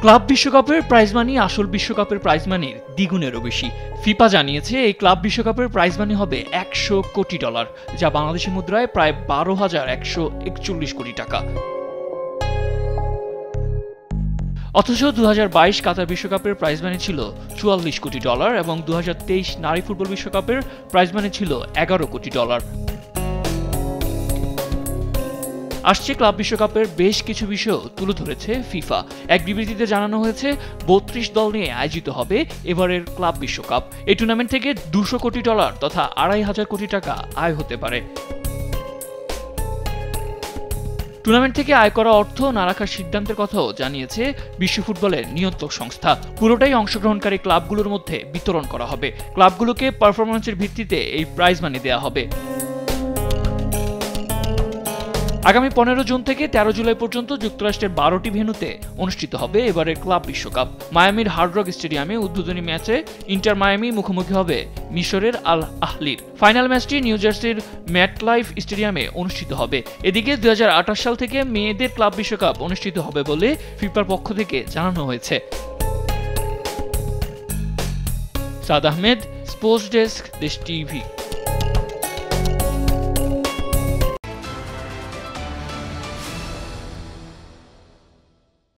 Club বিশ্বকাপের prize money আসল বিশ্বকাপের প্রাইজ মানির দ্বিগুণেরও বেশি। ফিফা জানিয়েছে এই ক্লাব বিশ্বকাপের প্রাইজ মানি হবে $100 কোটি, যা বাংলাদেশি মুদ্রায় প্রায় 12,141 কোটি টাকা। অথচ 2022 কাতার বিশ্বকাপের প্রাইজ মানি ছিল $44 কোটি এবং 2023 নারী ফুটবল বিশ্বকাপের প্রাইজ মানি ছিল $11 কোটি। আসছে ক্লাব বিশ্বকাপের বেশ কিছু বিষয় তুলে ধরেছে ফিফা। এক বিবৃতিতে জানানো হয়েছে 32 দল নিয়ে আয়োজিত হবে এবারের ক্লাব বিশ্বকাপ। এই টুর্নামেন্ট থেকে $200 কোটি তথা 2,500 কোটি টাকা আয় হতে পারে। টুর্নামেন্ট থেকে আয় করা অর্থ না রাখার সিদ্ধান্তের কথাও জানিয়েছে বিশ্ব ফুটবলের নিয়ন্ত্রক সংস্থা। পুরোটাই অংশগ্রহণকারী ক্লাবগুলোর মধ্যে বিতরণ করা হবে। ক্লাবগুলোকে পারফরম্যান্সের ভিত্তিতে এই প্রাইজ মানি দেওয়া হবে। আগামী 15 জুন থেকে 13 জুলাই পর্যন্ত যুক্তরাষ্ট্রের 12টি ভেন্যুতে অনুষ্ঠিত হবে এবারের ক্লাব বিশ্বকাপ। মায়ামির হার্ড রক স্টেডিয়ামে উদ্বোধনী ম্যাচে ইন্টার মায়ামি মুখোমুখি হবে মিশরের আল আহলির। ফাইনাল ম্যাচটি নিউ জার্সির ম্যাটলাইফ স্টেডিয়ামে অনুষ্ঠিত হবে। এদিকে 2028 সাল থেকে মেয়েদের ক্লাব বিশ্বকাপ অনুষ্ঠিত হবে বলে ফিফার পক্ষ থেকে জানানো হয়েছে। সাদ আহমেদ, স্পোর্টস ডেস্ক, দেশ টিভি।